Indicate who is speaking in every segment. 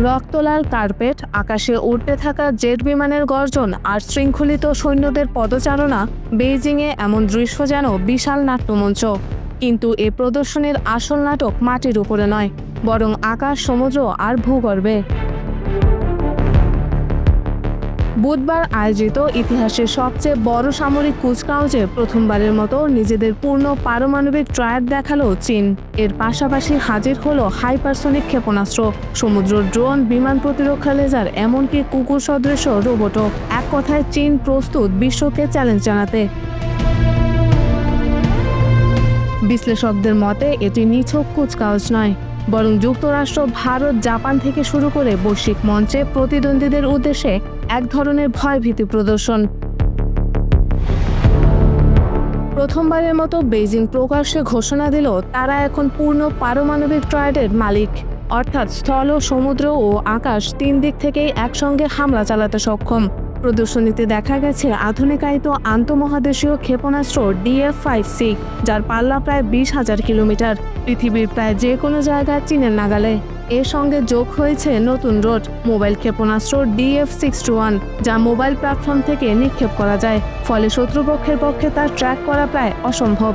Speaker 1: রক্তলাল carpet, আকাশে উড়তে থাকা জেট বিমানের গর্জন আর শৃঙ্খলিত সৈন্যদের পদচারণা, বেইজিংয়ে এমন দৃশ্য যেন বিশাল নাট্যমঞ্চ। কিন্তু এ প্রদর্শনীর আসল নাটক মাটির উপরে নয়, বরং আকাশ, সমুদ্র আর ভূগর্ভে। বুধবার আয়োজিত ইতিহাসের সবচেয়ে বড় সামরিক কুচকাওয়াজে প্রথমবারের মতো নিজেদের পূর্ণ পারমাণবিক ট্রায়াড দেখালো চীন। এর পাশাপাশি হাজির হলো হাইপারসনিক ক্ষেপণাস্ত্র, সমুদ্র ড্রোন, বিমান প্রতিরক্ষা লেজার, এমনকি কুকুর সদৃশ রোবটও। এক কথায় চীন প্রস্তুত বিশ্বকে চ্যালেঞ্জ জানাতে। বিশ্লেষকদের মতে এটি নিছক কুচকাওয়াজ নয়, বরং যুক্তরাষ্ট্র, ভারত, জাপান থেকে শুরু করে বৈশ্বিক মঞ্চে প্রতিদ্বন্দ্বীদের উদ্দেশ্যে এক ধরনের ভয়ভীতি প্রদর্শন। প্রথমবারের মতো বেইজিং প্রকাশ্যে ঘোষণা দিল তারা এখন পূর্ণ পারমাণবিক ট্রায়াডের মালিক, অর্থাৎ স্থল, সমুদ্র ও আকাশ তিন দিক থেকেই একসঙ্গে হামলা চালাতে সক্ষম। প্রদর্শনীতে দেখা গেছে আধুনিকায়িত আন্তঃমহাদেশীয় ক্ষেপণাস্ত্র DF-5C, যার পাল্লা প্রায় 20,000 কিলোমিটার, পৃথিবীর প্রায় যে কোনো জায়গায় চীনের নাগালে। এর সঙ্গে যোগ হয়েছে নতুন রোড মোবাইল ক্ষেপণাস্ত্র DF-61, যা মোবাইল প্ল্যাটফর্ম থেকে নিক্ষেপ করা যায়, ফলে শত্রুপক্ষের পক্ষে তার ট্র্যাক করা প্রায় অসম্ভব।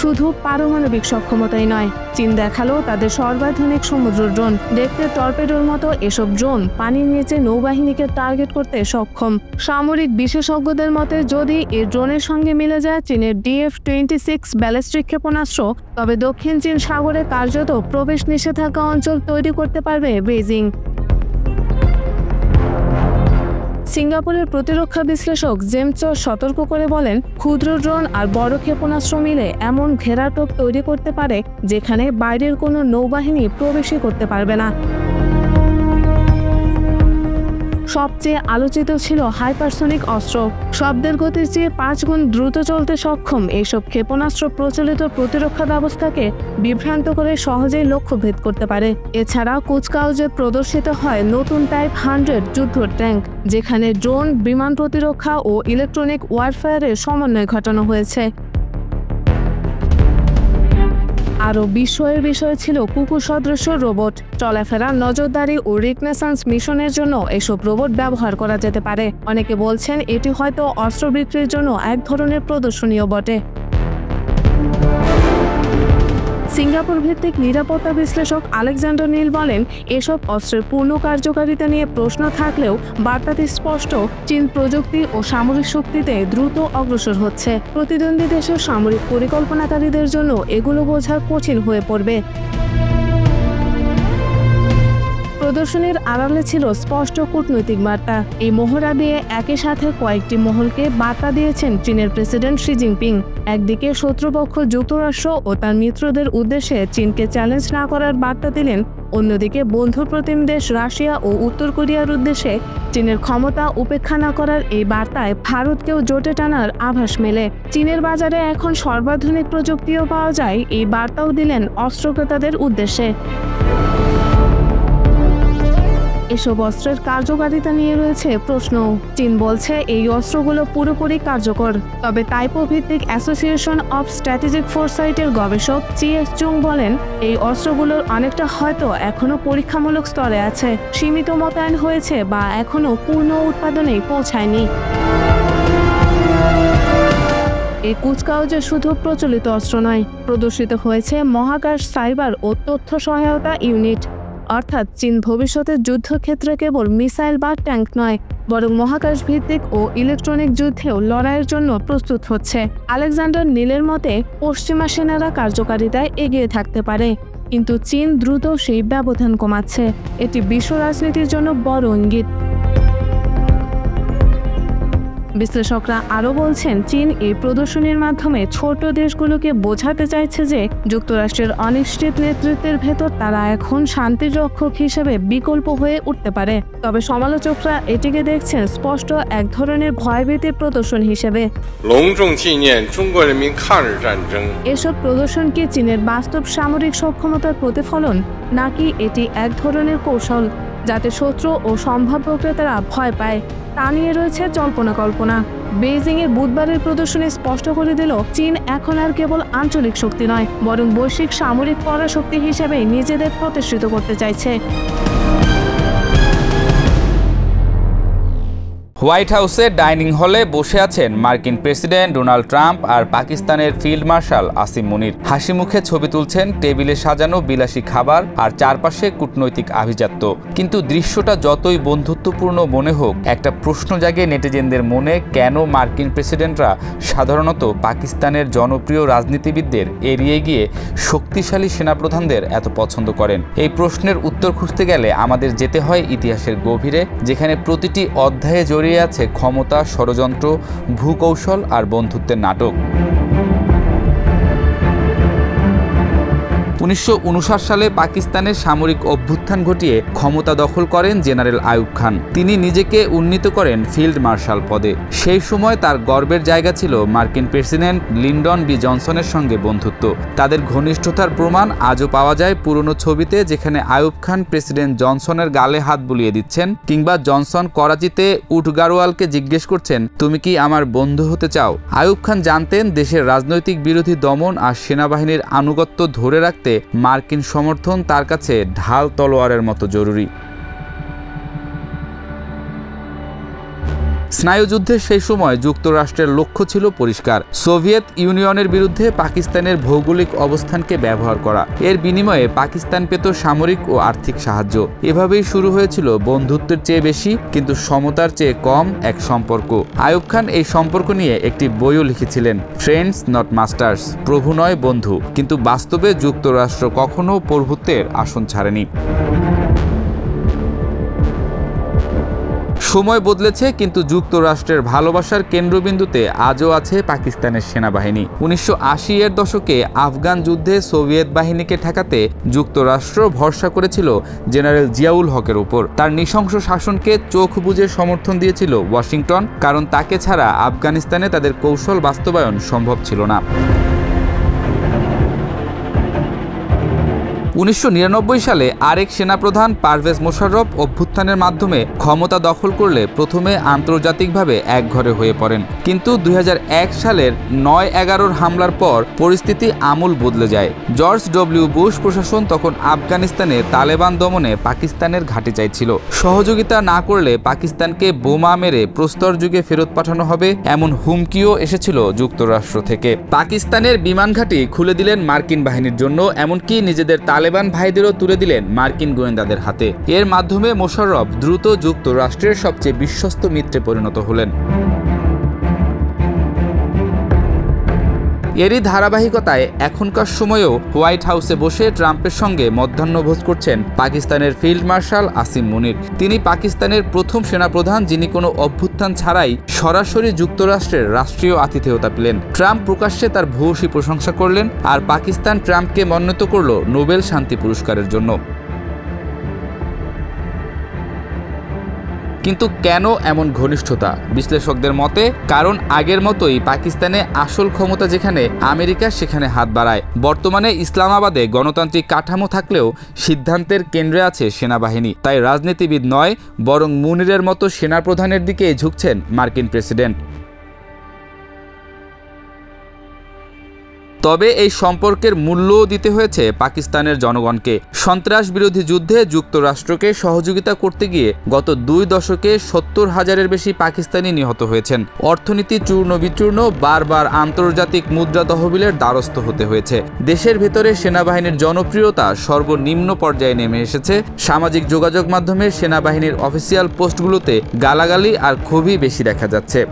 Speaker 1: শুধু পারমাণবিক সক্ষমতাই নয়, চীন দেখালো তাদের সর্বাধুনিক সমুদ্র ড্রোন। দেখতে টর্পেডোর মতো এসব ড্রোন পানির নিচে নৌবাহিনীকে টার্গেট করতে সক্ষম। সামরিক বিশেষজ্ঞদের মতে যদি এই ড্রোনের সঙ্গে মিলে যায় চীনের DF-26 ব্যালিস্টিক ক্ষেপণাস্ত্র, তবে দক্ষিণ চীন সাগরে কার্যত প্রবেশ নিষেধাজ্ঞা অঞ্চল তৈরি করতে পারবে বেইজিং। সিঙ্গাপুরের প্রতিরক্ষা বিশ্লেষক জেমস সতর্ক করে বলেন, ক্ষুদ্র ড্রোন আর বড় ক্ষেপণাস্ত্র মিলে এমন ঘেরাটোপ তৈরি করতে পারে যেখানে বাইরের কোনো নৌবাহিনী প্রবেশই করতে পারবে না। সবচেয়ে আলোচিত ছিল হাইপারসনিক অস্ত্র। শব্দের গতির চেয়ে 5 গুণ দ্রুত চলতে সক্ষম এইসব ক্ষেপণাস্ত্র প্রচলিত প্রতিরক্ষা ব্যবস্থাকে বিভ্রান্ত করে সহজেই লক্ষ্যভেদ করতে পারে। এছাড়া কুচকাওয়াজে প্রদর্শিত হয় নতুন টাইপ 100 যুদ্ধ ট্যাঙ্ক, যেখানে ড্রোন, বিমান প্রতিরক্ষা ও ইলেকট্রনিক ওয়ারফেয়ারের সমন্বয় ঘটানো হয়েছে। আরও বিস্ময়ের বিষয় ছিল কুকুর সদৃশ রোবট। চলাফেরা, নজরদারি ও রিকনেসান্স মিশনের জন্য এসব রোবট ব্যবহার করা যেতে পারে। অনেকে বলছেন এটি হয়তো অস্ত্র বিক্রির জন্য এক ধরনের প্রদর্শনীয় বটে। সিঙ্গাপুর ভিত্তিক নিরাপত্তা বিশ্লেষক আলেকজান্ডার নীল বলেন, এসব অস্ত্রের পূর্ণ কার্যকারিতা নিয়ে প্রশ্ন থাকলেও বার্তাটি স্পষ্ট, চীন প্রযুক্তি ও সামরিক শক্তিতে দ্রুত অগ্রসর হচ্ছে। প্রতিদ্বন্দ্বী দেশের সামরিক পরিকল্পনাকারীদের জন্য এগুলো বোঝা কঠিন হয়ে পড়বে। প্রদর্শনীর আড়ালে ছিল স্পষ্ট কূটনৈতিক বার্তা। এই মহড়া দিয়ে একই সাথে কয়েকটি মহলকে বার্তা দিয়েছেন চীনের প্রেসিডেন্ট শি জিনপিং। একদিকে শত্রুপক্ষ যুক্তরাষ্ট্র ও তার মিত্রদের উদ্দেশ্যে চীনকে চ্যালেঞ্জ না করার বার্তা দিলেন, অন্যদিকে বন্ধু প্রতিম দেশ রাশিয়া ও উত্তর কোরিয়ার উদ্দেশ্যে চীনের ক্ষমতা উপেক্ষা না করার এই বার্তায় ভারতকেও জোটে টানার আভাস মেলে। চীনের বাজারে এখন সর্বাধুনিক প্রযুক্তিও পাওয়া যায়, এই বার্তাও দিলেন অস্ত্র ক্রেতাদের উদ্দেশ্যে। এসব অস্ত্রের কার্যকারিতা নিয়ে রয়েছে প্রশ্ন। চীন বলছে এই অস্ত্রগুলো পুরোপুরি কার্যকর, তবে তাইপো ভিত্তিক অ্যাসোসিয়েশন অফ স্ট্র্যাটেজিক ফোরসাইটের গবেষক চিএস চুং বলেন, এই অস্ত্রগুলোর অনেকটা হয়তো এখনো পরীক্ষামূলক স্তরে আছে, সীমিত মোতায়েন হয়েছে বা এখনো পূর্ণ উৎপাদনে পৌঁছায়নি। এই কুচকাওয়াজে শুধু প্রচলিত অস্ত্র নয়, প্রদর্শিত হয়েছে মহাকাশ, সাইবার ও তথ্য সহায়তা ইউনিট। অর্থাৎ চীন ভবিষ্যতে যুদ্ধক্ষেত্রে কেবল মিসাইল বা ট্যাঙ্ক নয়, বরং মহাকাশ ভিত্তিক ও ইলেকট্রনিক যুদ্ধেও লড়াইয়ের জন্য প্রস্তুত হচ্ছে। আলেকজান্ডার নীলের মতে পশ্চিমা সেনারা কার্যকারিতায় এগিয়ে থাকতে পারে, কিন্তু চীন দ্রুত সেই ব্যবধান কমাচ্ছে। এটি বিশ্ব রাজনীতির জন্য বড় ইঙ্গিত। বিশ্লেষকরা আরও বলছেন, চীন এই প্রদর্শনীর মাধ্যমে ছোট দেশগুলোকে বোঝাতে চাইছে যে যুক্তরাষ্ট্রের অনিশ্চিত নেতৃত্বের ভেতর তারা এখন শান্তির রক্ষক হিসেবে বিকল্প হয়ে উঠতে পারে। তবে সমালোচকরা এটিকে দেখছেন স্পষ্ট এক ধরনের ভয়ভীতির প্রদর্শন হিসেবে। এসব প্রদর্শন কি চীনের বাস্তব সামরিক সক্ষমতার প্রতিফলন, নাকি এটি এক ধরনের কৌশল যাতে শত্রু ও সম্ভাব্য ক্রেতারা ভয় পায় তা নিয়ে রয়েছে জল্পনা কল্পনা। বেইজিংয়ের বুধবারের প্রদর্শনী স্পষ্ট করে দিল, চীন এখন আর কেবল আঞ্চলিক শক্তি নয়, বরং বৈশ্বিক সামরিক পরাশক্তি হিসেবে নিজেদের প্রতিষ্ঠিত করতে চাইছে।
Speaker 2: হোয়াইট হাউসের ডাইনিং হলে বসে আছেন মার্কিন প্রেসিডেন্ট ডোনাল্ড ট্রাম্প আর পাকিস্তানের ফিল্ড মার্শাল আসিম মুনির। হাসি মুখে ছবি তুলছেন, টেবিলে সাজানো বিলাসী খাবার আর চারপাশে কূটনৈতিক আভিজাত্য। কিন্তু দৃশ্যটা যতই বন্ধুত্বপূর্ণ মনে হোক, একটা প্রশ্ন জাগে নেটিজেনদের মনে, কেন মার্কিন প্রেসিডেন্টরা সাধারণত পাকিস্তানের জনপ্রিয় রাজনীতিবিদদের এড়িয়ে গিয়ে শক্তিশালী সেনাপ্রধানদের এত পছন্দ করেন? এই প্রশ্নের উত্তর খুঁজতে গেলে আমাদের যেতে হয় ইতিহাসের গভীরে, যেখানে প্রতিটি অধ্যায়ে জড়িয়ে আছে ক্ষমতা, ষড়যন্ত্র, ভূকৌশল আর বন্ধুত্বের নাটক। 1959 সালে পাকিস্তানের সামরিক অভ্যুত্থান ঘটিয়ে ক্ষমতা দখল করেন জেনারেল আইয়ুব খান। তিনি নিজেকে উন্নীত করেন ফিল্ড মার্শাল পদে। সেই সময় তার গর্বের জায়গা ছিল মার্কিন প্রেসিডেন্ট লিন্ডন বি জনসনের সঙ্গে বন্ধুত্ব। তাদের ঘনিষ্ঠতার প্রমাণ আজও পাওয়া যায় পুরনো ছবিতে, যেখানে আইয়ুব খান প্রেসিডেন্ট জনসনের গালে হাত বুলিয়ে দিচ্ছেন, কিংবা জনসন করাচিতে উট গারোয়ালকে জিজ্ঞেস করছেন, তুমি কি আমার বন্ধু হতে চাও? আইয়ুব খান জানতেন দেশের রাজনৈতিক বিরোধী দমন আর সেনাবাহিনীর আনুগত্য ধরে রাখতে মার্কিন সমর্থন তার কাছে ঢাল তলোয়ারের মতো জরুরি। স্নায়ুযুদ্ধের সেই সময় যুক্তরাষ্ট্রের লক্ষ্য ছিল পরিষ্কার, সোভিয়েত ইউনিয়নের বিরুদ্ধে পাকিস্তানের ভৌগোলিক অবস্থানকে ব্যবহার করা। এর বিনিময়ে পাকিস্তান পেত সামরিক ও আর্থিক সাহায্য। এভাবেই শুরু হয়েছিল বন্ধুত্বের চেয়ে বেশি কিন্তু সমতার চেয়ে কম এক সম্পর্ক। আইয়ুব খান এই সম্পর্ক নিয়ে একটি বইও লিখেছিলেন, ফ্রেন্ডস নট মাস্টার্স, প্রভু নয় বন্ধু। কিন্তু বাস্তবে যুক্তরাষ্ট্র কখনো প্রভুত্বের আসন ছাড়েনি। সময় বদলেছে, কিন্তু যুক্তরাষ্ট্রের ভালোবাসার কেন্দ্রবিন্দুতে আজও আছে পাকিস্তানের সেনাবাহিনী। 1980-এর দশকে আফগান যুদ্ধে সোভিয়েত বাহিনীকে ঠেকাতে যুক্তরাষ্ট্র ভরসা করেছিল জেনারেল জিয়াউল হকের উপর। তার নৃশংস শাসনকে চোখ বুজে সমর্থন দিয়েছিল ওয়াশিংটন, কারণ তাকে ছাড়া আফগানিস্তানে তাদের কৌশল বাস্তবায়ন সম্ভব ছিল না। 1999 সালে আরেক সেনাপ্রধান পারভেজ মোশাররফ অভ্যুত্থানের মাধ্যমে ক্ষমতা দখল করলে প্রথমে আন্তর্জাতিকভাবে একঘরে হয়ে পড়েন। কিন্তু 2001 সালের 9/11 হামলার পর পরিস্থিতি আমূল বদলে যায়। জর্জ ডব্লিউ বুশ প্রশাসন তখন আফগানিস্তানে তালেবান দমনে পাকিস্তানের ঘাঁটি চাইছিল। সহযোগিতা না করলে পাকিস্তানকে বোমা মেরে প্রস্তর যুগে ফেরত পাঠানো হবে, এমন হুমকিও এসেছিল যুক্তরাষ্ট্র থেকে। পাকিস্তানের বিমান ঘাঁটি খুলে দিলেন মার্কিন বাহিনীর জন্য, এমনকি নিজেদের তালেবান ভাইদেরও তুলে দিলেন মার্কিন গোয়েন্দাদের হাতে। এর মাধ্যমে মোশাররফ দ্রুত যুক্তরাষ্ট্রের সবচেয়ে বিশ্বস্ত মিত্রে পরিণত হলেন। এরই ধারাবাহিকতায় এখনকার সময়েও হোয়াইট হাউসে বসে ট্রাম্পের সঙ্গে মধ্যাহ্নভোজ করছেন পাকিস্তানের ফিল্ড মার্শাল আসিম মুনির। তিনি পাকিস্তানের প্রথম সেনাপ্রধান যিনি কোনো অভ্যুত্থান ছাড়াই সরাসরি যুক্তরাষ্ট্রের রাষ্ট্রীয় আতিথেয়তা পেলেন। ট্রাম্প প্রকাশ্যে তার ভূয়সী প্রশংসা করলেন, আর পাকিস্তান ট্রাম্পকে মনোনীত করল নোবেল শান্তি পুরস্কারের জন্য। কিন্তু কেন এমন ঘনিষ্ঠতা? বিশ্লেষকদের মতে কারণ আগের মতোই পাকিস্তানে আসল ক্ষমতা যেখানে আমেরিকা সেখানে হাত বাড়ায়। বর্তমানে ইসলামাবাদে গণতান্ত্রিক কাঠামো থাকলেও সিদ্ধান্তের কেন্দ্রে আছে সেনাবাহিনী। তাই রাজনীতিবিদ নয়, বরং মুনিরের মতো সেনাপ্রধানের দিকেই ঝুঁকছেন মার্কিন প্রেসিডেন্ট। তবে এই সম্পর্কের মূল্যও দিতে হয়েছে পাকিস্তানের জনগণকে। সন্ত্রাস বিরোধী যুদ্ধে যুক্তরাষ্ট্রকে সহযোগিতা করতে গিয়ে গত 2 দশকে 70,000-এর বেশি পাকিস্তানি নিহত হয়েছেন। অর্থনীতি চূর্ণ বিচূর্ণ, বারবার আন্তর্জাতিক মুদ্রা তহবিলের দ্বারস্থ হতে হয়েছে। দেশের ভেতরে সেনাবাহিনীর জনপ্রিয়তা সর্বনিম্ন পর্যায়ে নেমে এসেছে। সামাজিক যোগাযোগ মাধ্যমে সেনাবাহিনীর অফিসিয়াল পোস্টগুলোতে গালাগালি আর ক্ষোভই বেশি দেখা যাচ্ছে।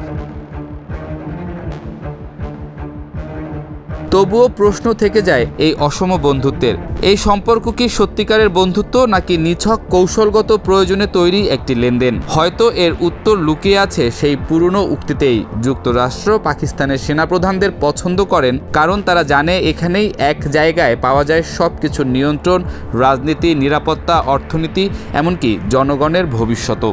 Speaker 2: তবুও প্রশ্ন থেকে যায় এই অসম বন্ধুত্বের। এই সম্পর্ক কি সত্যিকারের বন্ধুত্ব নাকি নিছক কৌশলগত প্রয়োজনে তৈরি একটি লেনদেন? হয়তো এর উত্তর লুকিয়ে আছে সেই পুরনো উক্তিতেই, যুক্তরাষ্ট্র পাকিস্তানের সেনাপ্রধানদের পছন্দ করেন কারণ তারা জানে এখানেই এক জায়গায় পাওয়া যায় সবকিছুর নিয়ন্ত্রণ, রাজনীতি, নিরাপত্তা, অর্থনীতি, এমনকি জনগণের ভবিষ্যৎও।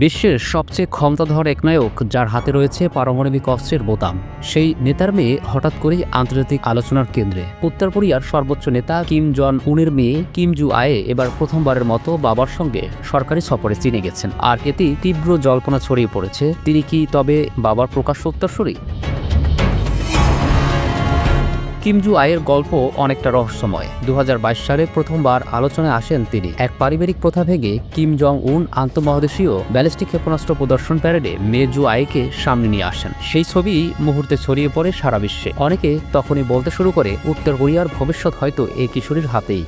Speaker 3: বিশ্বের সবচেয়ে ক্ষমতাধর এক নায়ক, যার হাতে রয়েছে পারমাণবিক অস্ত্রের বোতাম, সেই নেতার মেয়ে হঠাৎ করেই আন্তর্জাতিক আলোচনার কেন্দ্রে। উত্তর কোরিয়ার সর্বোচ্চ নেতা কিম জন উনের মেয়ে কিম জু আয়ে এবার প্রথমবারের মতো বাবার সঙ্গে সরকারি সফরে চীনে গেছেন। আর এতে তীব্র জল্পনা ছড়িয়ে পড়েছে, তিনি কি তবে বাবার প্রকাশ্য উত্তরসূরি? কিম জু আয়ের গল্প অনেকটা রহস্যময়। 2022 সালে প্রথমবার আলোচনায় আসেন তিনি। এক পারিবারিক প্রথা ভেঙে কিম জং উন আন্তঃমহাদেশীয় ব্যালিস্টিক ক্ষেপণাস্ত্র প্রদর্শন প্যারেডে মেয়ে জু আয়েকে সামনে নিয়ে আসেন। সেই ছবি মুহূর্তে ছড়িয়ে পড়ে সারা বিশ্বে। অনেকে তখনই বলতে শুরু করে, উত্তর কোরিয়ার ভবিষ্যৎ হয়তো এই কিশোরীর হাতেই।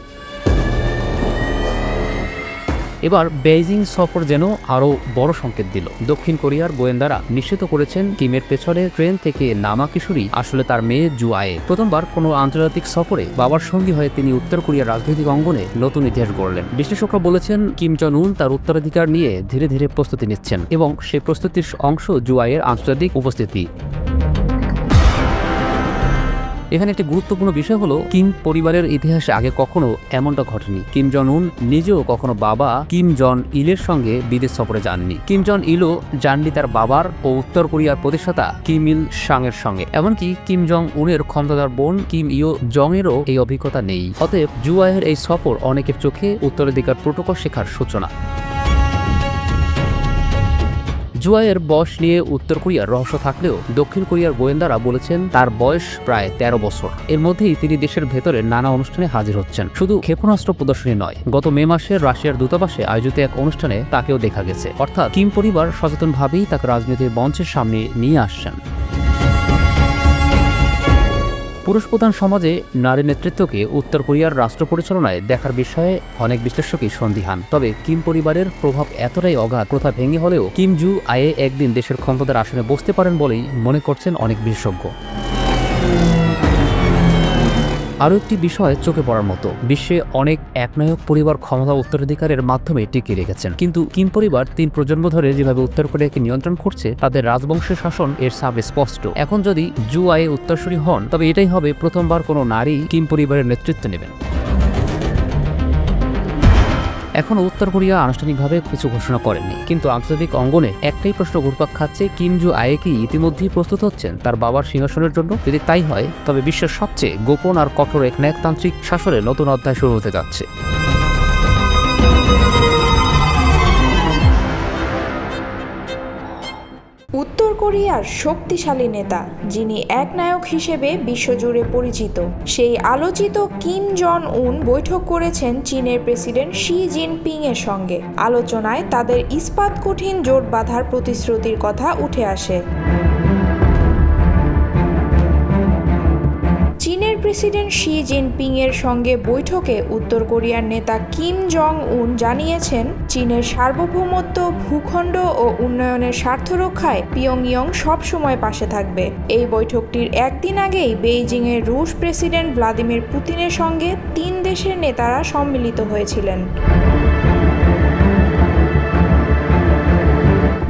Speaker 3: এবার বেইজিং সফর যেন আরও বড় সংকেত দিল। দক্ষিণ কোরিয়ার গোয়েন্দারা নিশ্চিত করেছেন কিমের পেছনে ট্রেন থেকে নামা কিশোরী আসলে তার মেয়ে জু আয়ে। প্রথমবার কোনো আন্তর্জাতিক সফরে বাবার সঙ্গী হয়ে তিনি উত্তর কোরিয়ার রাজনৈতিক অঙ্গনে নতুন ইতিহাস গড়লেন। বিশ্লেষকরা বলেছেন, কিম জন উন তার উত্তরাধিকার নিয়ে ধীরে ধীরে প্রস্তুতি নিচ্ছেন এবং সেই প্রস্তুতির অংশ জু আয়ের আন্তর্জাতিক উপস্থিতি। এখানে একটি গুরুত্বপূর্ণ বিষয় হলো, কিম পরিবারের ইতিহাসে আগে কখনো এমনটা ঘটেনি। কিম জন উন নিজেও কখনো বাবা কিম জন ইলের সঙ্গে বিদেশ সফরে যাননি। কিম জন ইলও যাননি তার বাবার ও উত্তর কোরিয়ার প্রতিষ্ঠাতা কিম ইল সাং এর সঙ্গে। এমনকি কিম জং উনের ক্ষমতাধর বোন কিম ইও জং এরও এই অভিজ্ঞতা নেই। অতএব জু আয়ের এই সফর অনেকের চোখে উত্তরাধিকার প্রোটোকল শেখার সূচনা। জু আয়ের বয়স নিয়ে উত্তর কোরিয়ার রহস্য থাকলেও দক্ষিণ কোরিয়ার গোয়েন্দারা বলেছেন তার বয়স প্রায় 13 বছর। এর মধ্যেই তিনি দেশের ভেতরে নানা অনুষ্ঠানে হাজির হচ্ছেন। শুধু ক্ষেপণাস্ত্র প্রদর্শনী নয়, গত মে মাসে রাশিয়ার দূতাবাসে আয়োজিত এক অনুষ্ঠানে তাকেও দেখা গেছে। অর্থাৎ কিম পরিবার সচেতনভাবেই তাকে রাজনীতির মঞ্চের সামনে নিয়ে আসছেন। পুরুষ প্রধান সমাজে নারী নেতৃত্বকে উত্তর কোরিয়ার রাষ্ট্র পরিচালনায় দেখার বিষয়ে অনেক বিশ্লেষকই সন্দিহান। তবে কিম পরিবারের প্রভাব এতটাই অগাধ, প্রথা ভেঙে হলেও কিম জু আয়ে একদিন দেশের ক্ষমতার আসনে বসতে পারেন বলেই মনে করছেন অনেক বিশেষজ্ঞ। আরও একটি বিষয় চোখে পড়ার মতো, বিশ্বে অনেক একনায়ক পরিবার ক্ষমতা উত্তরাধিকারের মাধ্যমে টিকিয়ে রেখেছেন, কিন্তু কিম পরিবার 3 প্রজন্ম ধরে যেভাবে উত্তর কোরিয়াকে নিয়ন্ত্রণ করছে, তাদের রাজবংশের শাসন এর সাবে স্পষ্ট। এখন যদি জু আয়ে উত্তরসূরি হন, তবে এটাই হবে প্রথমবার কোনো নারী কিম পরিবারের নেতৃত্ব নেবেন। এখনও উত্তর কোরিয়া আনুষ্ঠানিকভাবে কিছু ঘোষণা করেনি, কিন্তু আন্তর্জাতিক অঙ্গনে একটাই প্রশ্ন ঘুরপাক খাচ্ছে, কিম জু আয়ে কি ইতিমধ্যেই প্রস্তুত হচ্ছেন তার বাবার সিংহাসনের জন্য? যদি তাই হয়, তবে বিশ্বের সবচেয়ে গোপন আর কঠোর একনায়কতান্ত্রিক শাসনের নতুন অধ্যায় শুরু হতে যাচ্ছে।
Speaker 4: উত্তর কোরিয়ার শক্তিশালী নেতা, যিনি একনায়ক হিসেবে বিশ্বজুড়ে পরিচিত, সেই আলোচিত কিম জন উন বৈঠক করেছেন চীনের প্রেসিডেন্ট শি জিনপিং এর সঙ্গে। আলোচনায় তাদের ইস্পাত কঠিন জোট বাঁধার প্রতিশ্রুতির কথা উঠে আসে। চীনের প্রেসিডেন্ট শি জিনপিং এর সঙ্গে বৈঠকে উত্তর কোরিয়ার নেতা কিম জং উন জানিয়েছেন, চীনের সার্বভৌমত্ব, ভূখণ্ড ও উন্নয়নের স্বার্থ রক্ষায় পিয়ংইয়ং সবসময় পাশে থাকবে। এই বৈঠকটির একদিন আগেই বেইজিংয়ের রুশ প্রেসিডেন্ট ভ্লাদিমির পুতিনের সঙ্গে 3 দেশের নেতারা সম্মিলিত হয়েছিলেন।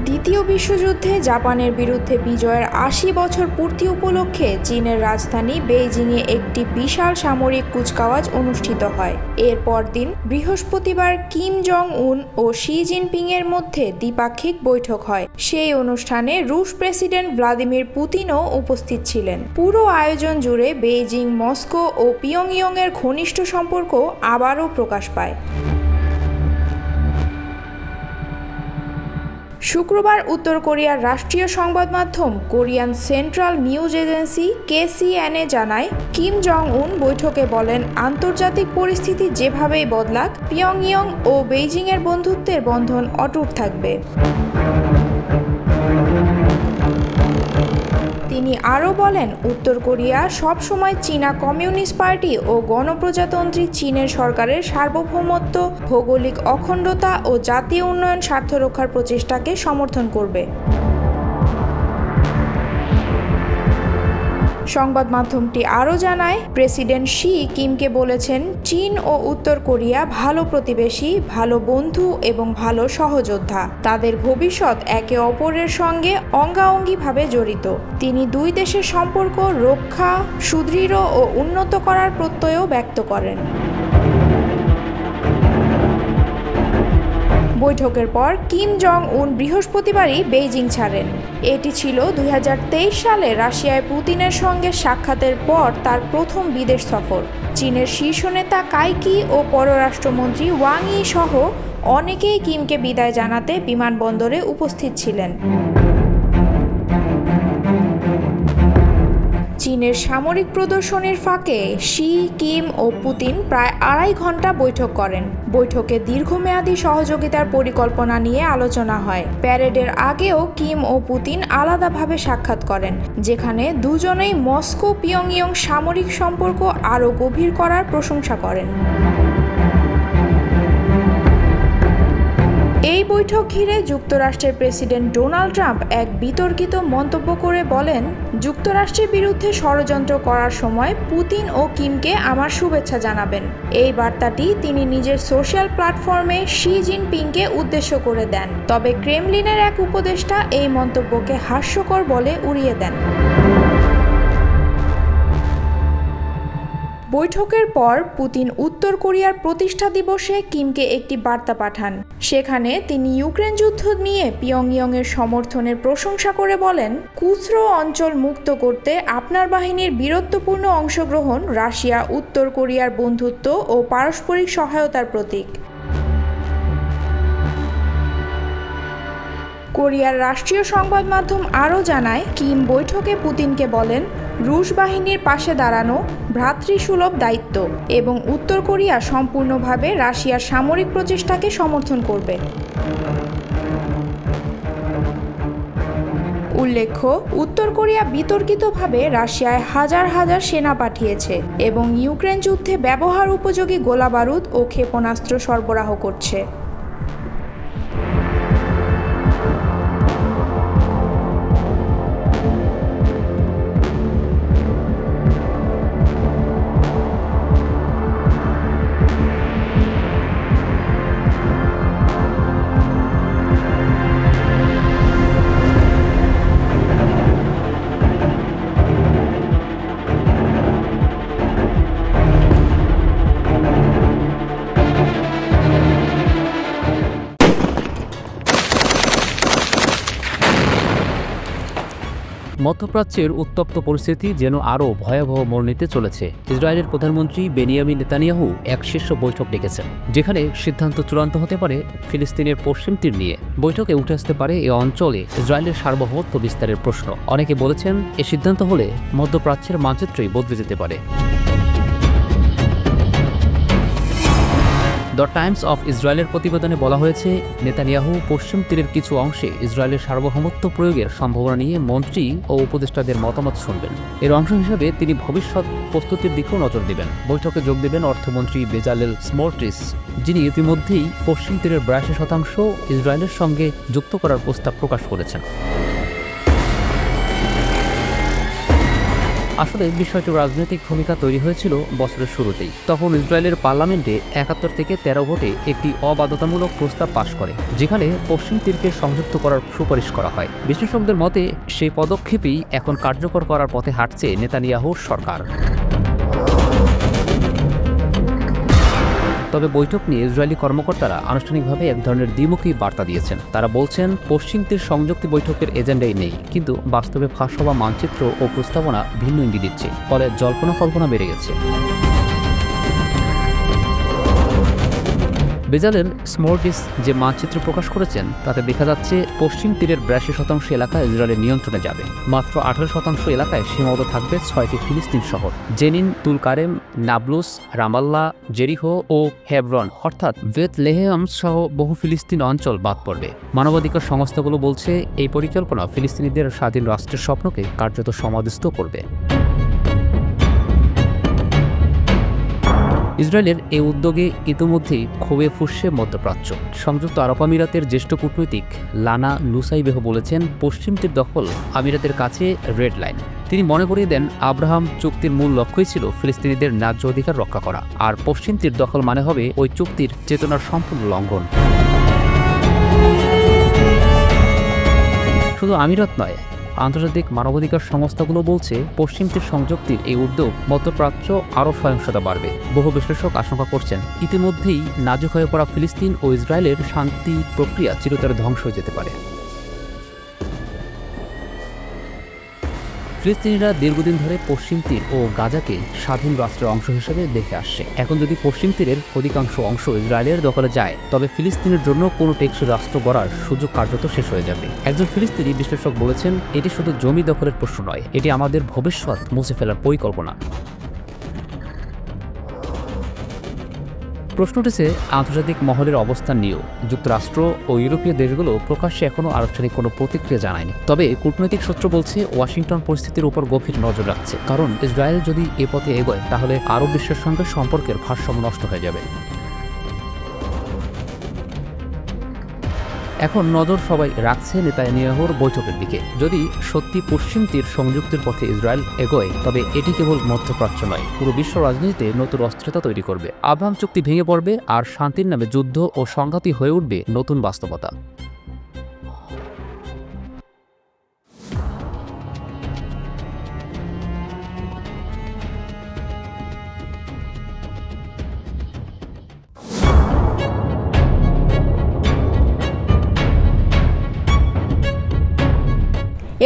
Speaker 4: দ্বিতীয় বিশ্বযুদ্ধে জাপানের বিরুদ্ধে বিজয়ের 80 বছর পূর্তি উপলক্ষে চীনের রাজধানী বেইজিংয়ে একটি বিশাল সামরিক কুচকাওয়াজ অনুষ্ঠিত হয়। এর পরদিন বৃহস্পতিবার কিম জং উন ও শি জিনপিং এর মধ্যে দ্বিপাক্ষিক বৈঠক হয়। সেই অনুষ্ঠানে রুশ প্রেসিডেন্ট ভ্লাদিমির পুতিনও উপস্থিত ছিলেন। পুরো আয়োজন জুড়ে বেইজিং, মস্কো ও পিয়ংইয়ং এর ঘনিষ্ঠ সম্পর্ক আবারও প্রকাশ পায়। শুক্রবার উত্তর কোরিয়ার রাষ্ট্রীয় সংবাদ মাধ্যম Korean central news agency KCNA জানায়, কিম জং উন বৈঠকে বলেন, আন্তর্জাতিক পরিস্থিতি যেভাবেই বদলাক, পিয়ংইয়ং ও বেইজিংয়ের বন্ধুত্বের বন্ধন অটুট থাকবে। তিনি আরও বলেন, উত্তর কোরিয়া সবসময় চীনা কমিউনিস্ট পার্টি ও গণপ্রজাতন্ত্রী চীনের সরকারের সার্বভৌমত্ব, ভৌগোলিক অখণ্ডতা ও জাতীয় উন্নয়ন স্বার্থ রক্ষার প্রচেষ্টাকে সমর্থন করবে। সংবাদ মাধ্যমটি আরও জানায়, প্রেসিডেন্ট শি কিমকে বলেছেন, চীন ও উত্তর কোরিয়া ভালো প্রতিবেশী, ভালো বন্ধু এবং ভালো সহযোদ্ধা। তাদের ভবিষ্যৎ একে অপরের সঙ্গে অঙ্গাঅঙ্গিভাবে জড়িত। তিনি 2 দেশের সম্পর্ক রক্ষা, সুদৃঢ় ও উন্নত করার প্রত্যয়ও ব্যক্ত করেন। বৈঠকের পর কিম জং উন বৃহস্পতিবারই বেইজিং ছাড়েন। এটি ছিল 2023 সালে রাশিয়ায় পুতিনের সঙ্গে সাক্ষাতের পর তার প্রথম বিদেশ সফর। চীনের শীর্ষ নেতা কাইকি ও পররাষ্ট্রমন্ত্রী ওয়াং ই সহ অনেকেই কিমকে বিদায় জানাতে বিমানবন্দরে উপস্থিত ছিলেন। চীনের সামরিক প্রদর্শনীর ফাঁকে শি, কিম ও পুতিন প্রায় 2.5 ঘন্টা বৈঠক করেন। বৈঠকে দীর্ঘমেয়াদী সহযোগিতার পরিকল্পনা নিয়ে আলোচনা হয়। প্যারেডের আগেও কিম ও পুতিন আলাদাভাবে সাক্ষাৎ করেন, যেখানে দুজনেই মস্কো পিয়ংইয়ং সামরিক সম্পর্ক আরও গভীর করার প্রশংসা করেন। এই বৈঠক ঘিরে যুক্তরাষ্ট্রের প্রেসিডেন্ট ডোনাল্ড ট্রাম্প এক বিতর্কিত মন্তব্য করে বলেন, যুক্তরাষ্ট্রের বিরুদ্ধে ষড়যন্ত্র করার সময় পুতিন ও কিমকে আমার শুভেচ্ছা জানাবেন। এই বার্তাটি তিনি নিজের সোশ্যাল প্ল্যাটফর্মে শি জিনপিংকে উদ্দেশ্য করে দেন। তবে ক্রেমলিনের এক উপদেষ্টা এই মন্তব্যকে হাস্যকর বলে উড়িয়ে দেন। বৈঠকের পর পুতিন উত্তর কোরিয়ার প্রতিষ্ঠা দিবসে কিমকে একটি বার্তা পাঠান। সেখানে তিনি ইউক্রেন যুদ্ধ নিয়ে পিয়ংইয়ংয়ের সমর্থনের প্রশংসা করে বলেন, কুচরো অঞ্চল মুক্ত করতে আপনার বাহিনীর বীরত্বপূর্ণ অংশগ্রহণ রাশিয়া উত্তর কোরিয়ার বন্ধুত্ব ও পারস্পরিক সহায়তার প্রতীক। কোরিয়ার রাষ্ট্রীয় সংবাদ মাধ্যম আরও জানায়, কিম বৈঠকে পুতিনকে বলেন, রুশ বাহিনীর পাশে দাঁড়ানো ভ্রাতৃসুলভ দায়িত্ব এবং উত্তর কোরিয়া সম্পূর্ণভাবে রাশিয়ার সামরিক প্রচেষ্টাকে সমর্থন করবে। উল্লেখ্য, উত্তর কোরিয়া বিতর্কিতভাবে রাশিয়ায় হাজার হাজার সেনা পাঠিয়েছে এবং ইউক্রেন যুদ্ধে ব্যবহার উপযোগী গোলাবারুদ ও ক্ষেপণাস্ত্র সরবরাহ করছে।
Speaker 3: মধ্যপ্রাচ্যের উত্তপ্ত পরিস্থিতি যেন আরও ভয়াবহ মোড় নিতে চলেছে। ইসরায়েলের প্রধানমন্ত্রী বেনিয়ামিন নেতানিয়াহু এক শীর্ষ বৈঠক ডেকেছেন, যেখানে সিদ্ধান্ত চূড়ান্ত হতে পারে ফিলিস্তিনের পশ্চিম তীর নিয়ে। বৈঠকে উঠে আসতে পারে এ অঞ্চলে ইসরায়েলের সার্বভৌমত্ব বিস্তারের প্রশ্ন। অনেকে বলেছেন, এ সিদ্ধান্ত হলে মধ্যপ্রাচ্যের মানচিত্রই বদলে যেতে পারে। দ্য টাইমস অফ ইসরায়েলের প্রতিবেদনে বলা হয়েছে, নেতানিয়াহু পশ্চিম তীরের কিছু অংশে ইসরায়েলের সার্বভৌমত্ব প্রয়োগের সম্ভাবনা নিয়ে মন্ত্রী ও উপদেষ্টাদের মতামত শুনবেন। এর অংশ হিসেবে তিনি ভবিষ্যৎ প্রস্তুতির দিকেও নজর দেবেন। বৈঠকে যোগ দেবেন অর্থমন্ত্রী বেজালেল স্মোট্রিচ, যিনি ইতিমধ্যেই পশ্চিম তীরের 82% ইসরায়েলের সঙ্গে যুক্ত করার প্রস্তাব প্রকাশ করেছেন। আসলে বিষয়টি রাজনৈতিক ভূমিকা তৈরি হয়েছিল বছরের শুরুতেই। তখন ইসরায়েলের পার্লামেন্টে 71 থেকে 13 ভোটে একটি অবাধ্যতামূলক প্রস্তাব পাশ করে, যেখানে পশ্চিম তীরকে সংযুক্ত করার সুপারিশ করা হয়। বিশেষজ্ঞদের মতে সেই পদক্ষেপই এখন কার্যকর করার পথে হাঁটছে নেতানিয়াহুর সরকার। তবে বৈঠক নিয়ে ইসরায়েলি কর্মকর্তারা আনুষ্ঠানিকভাবে এক ধরনের দ্বিমুখী বার্তা দিয়েছেন। তারা বলছেন, পশ্চিম তীর সংযুক্তি বৈঠকের এজেন্ডাই নেই, কিন্তু বাস্তবে ফাঁস হওয়া মানচিত্র ও প্রস্তাবনা ভিন্ন ইঙ্গিত দিচ্ছে। ফলে জল্পনা কল্পনা বেড়ে গেছে। বেজালেল স্মোট্রিচ যে মানচিত্র প্রকাশ করেছেন তাতে দেখা যাচ্ছে পশ্চিম তীরের 82% এলাকা ইসরায়েলের নিয়ন্ত্রণে যাবে। মাত্র 18% এলাকায় সীমাবদ্ধ থাকবে 6টি ফিলিস্তিন শহর, জেনিন, তুলকারেম, নাবলুস, রামাল্লা, জেরিহো ও হেব্রন অর্থাৎ বেথলেহেম সহ বহু ফিলিস্তিন অঞ্চল বাদ পড়বে। মানবাধিকার সংস্থাগুলো বলছে, এই পরিকল্পনা ফিলিস্তিনিদের স্বাধীন রাষ্ট্রের স্বপ্নকে কার্যত সমাধিস্থ করবে। ইসরায়েলের এই উদ্যোগে ইতিমধ্যেই ক্ষোভে ফুঁসছে মধ্যপ্রাচ্য। সংযুক্ত আরব আমিরাতের জ্যেষ্ঠ কূটনৈতিক লানা নুসাইবেহ বলেছেন, পশ্চিম তীর দখল আমিরাতের কাছে রেড লাইন। তিনি মনে করিয়ে দেন, আব্রাহাম চুক্তির মূল লক্ষ্যই ছিল ফিলিস্তিনিদের ন্যায্য অধিকার রক্ষা করা, আর পশ্চিম তীর দখল মানে হবে ওই চুক্তির চেতনার সম্পূর্ণ লঙ্ঘন। শুধু আমিরাত নয়, আন্তর্জাতিক মানবাধিকার সংস্থাগুলো বলছে পশ্চিম তীর সংযুক্তির এই উদ্যোগ মধ্যপ্রাচ্য আরও সহিংসতা বাড়বে। বহু বিশ্লেষক আশঙ্কা করছেন ইতিমধ্যেই নাজুক হয়ে পড়া ফিলিস্তিন ও ইসরায়েলের শান্তি প্রক্রিয়া চিরতরে ধ্বংস হয়ে যেতে পারে। ফিলিস্তিনিরা দীর্ঘদিন ধরে পশ্চিম তীর ও গাজাকে স্বাধীন রাষ্ট্রের অংশ হিসেবে দেখে আসছে। এখন যদি পশ্চিম তীরের অধিকাংশ অংশ ইসরায়েলের দখলে যায়, তবে ফিলিস্তিনের জন্য কোনো টেকসই রাষ্ট্র গড়ার সুযোগ কার্যত শেষ হয়ে যাবে। একজন ফিলিস্তিনি বিশ্লেষক বলেছেন, এটি শুধু জমি দখলের প্রশ্ন নয়, এটি আমাদের ভবিষ্যৎ মুছে ফেলার পরিকল্পনা। প্রশ্ন উঠেছে আন্তর্জাতিক মহলের অবস্থান নিয়েও। যুক্তরাষ্ট্র ও ইউরোপীয় দেশগুলো প্রকাশ্যে এখনও আনুষ্ঠানিক কোনো প্রতিক্রিয়া জানায়নি। তবে কূটনৈতিক সূত্র বলছে ওয়াশিংটন পরিস্থিতির উপর গভীর নজর রাখছে, কারণ ইসরায়েল যদি এ পথে এগোয় তাহলে আরব বিশ্বের সঙ্গে সম্পর্কের ভারসাম্য নষ্ট হয়ে যাবে। এখন নজর সবাই রাখছে নেতানিয়াহুর বৈঠকের দিকে। যদি সত্যি পশ্চিম তীর সংযুক্তির পথে ইসরায়েল এগোয়, তবে এটি কেবল মধ্যপ্রাচ্য নয়, পুরো বিশ্ব রাজনীতিতে নতুন অস্থিরতা তৈরি করবে। আব্রাহাম চুক্তি ভেঙে পড়বে আর শান্তির নামে যুদ্ধ ও সংঘাতই হয়ে উঠবে নতুন বাস্তবতা।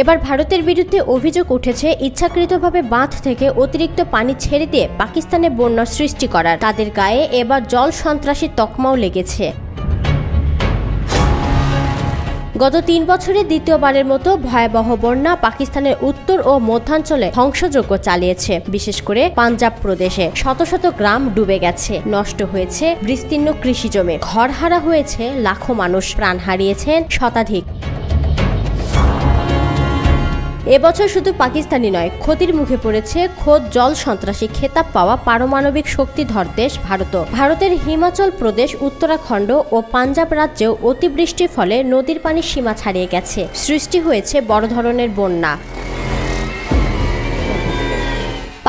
Speaker 5: এবার ভারতের বিরুদ্ধে অভিযোগ উঠেছে ইচ্ছাকৃতভাবে বাঁধ থেকে অতিরিক্ত পানি ছেড়ে দিয়ে পাকিস্তানে বন্যা সৃষ্টি করার। তাদের গায়ে এবার জল সন্ত্রাসী তকমাও লেগেছে। গত 3 বছরে দ্বিতীয়বারের মতো ভয়াবহ বন্যা পাকিস্তানের উত্তর ও মধ্যাঞ্চলে ধ্বংসযজ্ঞ চালিয়েছে। বিশেষ করে পাঞ্জাব প্রদেশে শত শত গ্রাম ডুবে গেছে, নষ্ট হয়েছে বিস্তীর্ণ কৃষিজমি, ঘরহারা হয়েছে লাখো মানুষ, প্রাণ হারিয়েছেন শতাধিক। এবছর শুধু পাকিস্তানি নয়, ক্ষতির মুখে পড়েছে খোদ জল সন্ত্রাসী খেতাব পাওয়া পারমাণবিক শক্তিধর দেশ ভারতও। ভারতের হিমাচল প্রদেশ, উত্তরাখণ্ড ও পাঞ্জাব রাজ্যেও অতিবৃষ্টির ফলে নদীর পানি সীমা ছাড়িয়ে গেছে, সৃষ্টি হয়েছে বড় ধরনের বন্যা।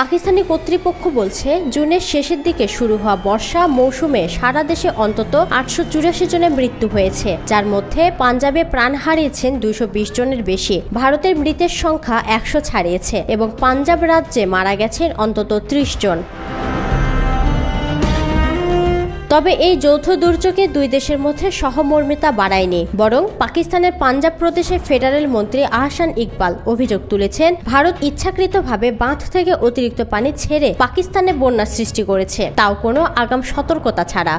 Speaker 5: পাকিস্তানি কর্তৃপক্ষ বলছে, জুনের শেষের দিকে শুরু হওয়া বর্ষা মৌসুমে সারা দেশে অন্তত 884 জনের মৃত্যু হয়েছে, যার মধ্যে পাঞ্জাবে প্রাণ হারিয়েছেন 220 জনের বেশি। ভারতের মৃতের সংখ্যা 100 ছাড়িয়েছে এবং পাঞ্জাব রাজ্যে মারা গেছেন অন্তত 30 জন। তবে এই যৌথ দুর্যোগে দুই দেশের মধ্যে সহমর্মিতা বাড়ায়নি, বরং পাকিস্তানের পাঞ্জাব প্রদেশের ফেডারেল মন্ত্রী আহসান ইকবাল অভিযোগ তুলেছেন, ভারত ইচ্ছাকৃতভাবে বাঁধ থেকে অতিরিক্ত পানি ছেড়ে পাকিস্তানে বন্যা সৃষ্টি করেছে, তাও কোনো আগাম সতর্কতা ছাড়া।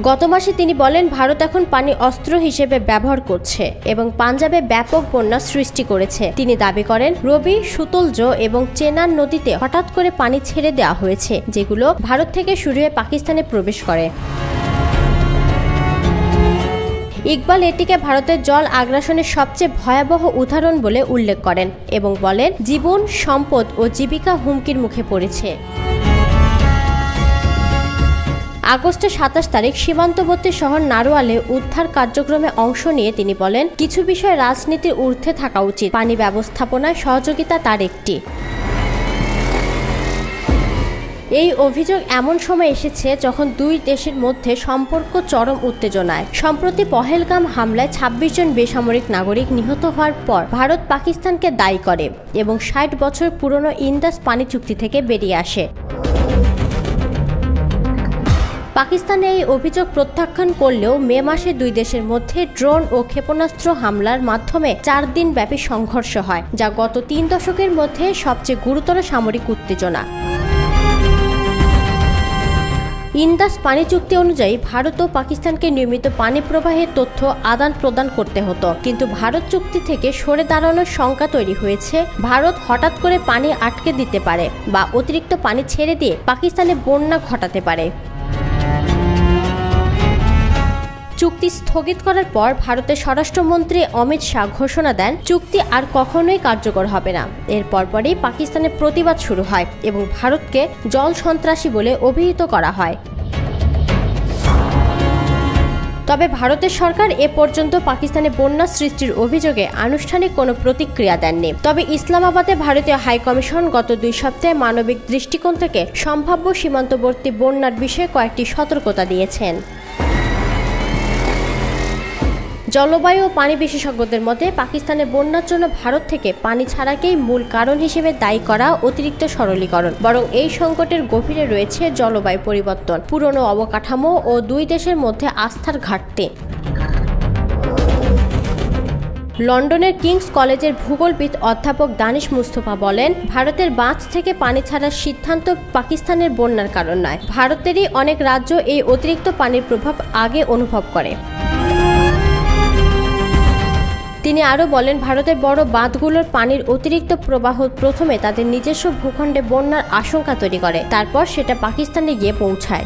Speaker 5: গত মাসে তিনি বলেন, ভারত এখন পানি অস্ত্র হিসেবে ব্যবহার করছে এবং পাঞ্জাবে ব্যাপক বন্যা সৃষ্টি করেছে। তিনি দাবি করেন, রবি, সুতলজ এবং চেনাব নদীতে হঠাৎ করে পানি ছেড়ে দেওয়া হয়েছে, যেগুলো ভারত থেকে শুরু হয়ে পাকিস্তানে প্রবেশ করে। ইকবাল এটিকে ভারতের জল আগ্রাসনের সবচেয়ে ভয়াবহ উদাহরণ বলে উল্লেখ করেন এবং বলেন, জীবন, সম্পদ ও জীবিকা হুমকির মুখে পড়েছে। আগস্টের 27 তারিখ সীমান্তবর্তী শহর নারওয়ালে উদ্ধার কার্যক্রমে অংশ নিয়ে তিনি বলেন, কিছু বিষয় রাজনীতির ঊর্ধ্বে থাকা উচিত, পানি ব্যবস্থাপনায় সহযোগিতা তার একটি। এই অভিযোগ এমন সময় এসেছে যখন দুই দেশের মধ্যে সম্পর্ক চরম উত্তেজনায়। সম্প্রতি পহেলগাম হামলায় 26 জন বেসামরিক নাগরিক নিহত হওয়ার পর ভারত পাকিস্তানকে দায়ী করে এবং 60 বছর পুরনো ইন্দাস পানি চুক্তি থেকে বেরিয়ে আসে। পাকিস্তানে এই অভিযোগ প্রত্যাখ্যান করলেও মে মাসে দুই দেশের মধ্যে ড্রোন ও ক্ষেপণাস্ত্র হামলার মাধ্যমে 4 দিন ব্যাপী সংঘর্ষ হয়, যা গত 3 দশকের মধ্যে সবচেয়ে গুরুতর সামরিক উত্তেজনা। ইন্দাস পানি চুক্তি অনুযায়ী ভারত ও পাকিস্তানকে নিয়মিত পানি প্রবাহের তথ্য আদান প্রদান করতে হতো, কিন্তু ভারত চুক্তি থেকে সরে দাঁড়ানোর শঙ্কা তৈরি হয়েছে ভারত হঠাৎ করে পানি আটকে দিতে পারে বা অতিরিক্ত পানি ছেড়ে দিয়ে পাকিস্তানে বন্যা ঘটাতে পারে। চুক্তি স্থগিত করার পর ভারতের স্বরাষ্ট্রমন্ত্রী অমিত শাহ ঘোষণা দেন, চুক্তি আর কখনোই কার্যকর হবে না। এর পরপরই পাকিস্তানের প্রতিবাদ শুরু হয় এবং ভারতকে জল সন্ত্রাসী বলে অভিহিত করা হয়। তবে ভারতের সরকার এ পর্যন্ত পাকিস্তানে বন্যা সৃষ্টির অভিযোগে আনুষ্ঠানিক কোনো প্রতিক্রিয়া দেননি। তবে ইসলামাবাদে ভারতীয় হাইকমিশন গত 2 সপ্তাহে মানবিক দৃষ্টিকোণ থেকে সম্ভাব্য সীমান্তবর্তী বন্যার বিষয়ে কয়েকটি সতর্কতা দিয়েছেন। জলবায়ু ও পানি বিশেষজ্ঞদের মতে পাকিস্তানের বন্যার জন্য ভারত থেকে পানি ছাড়াকেই মূল কারণ হিসেবে দায়ী করা অতিরিক্ত সরলীকরণ, বরং এই সংকটের গভীরে রয়েছে জলবায়ু পরিবর্তন, পুরনো অবকাঠামো ও দুই দেশের মধ্যে আস্থার ঘাটতি। লন্ডনের কিংস কলেজের ভূগোলবিদ অধ্যাপক দানিশ মুস্তফা বলেন, ভারতের বাঁধ থেকে পানি ছাড়ার সিদ্ধান্ত পাকিস্তানের বন্যার কারণ নয়, ভারতেরই অনেক রাজ্য এই অতিরিক্ত পানির প্রভাব আগে অনুভব করে। তিনি আরও বলেন, ভারতের বড় বাঁধগুলোর পানির অতিরিক্ত প্রবাহ প্রথমে তাদের নিজস্ব ভূখণ্ডে বন্যার আশঙ্কা তৈরি করে, তারপর সেটা পাকিস্তানে গিয়ে পৌঁছায়।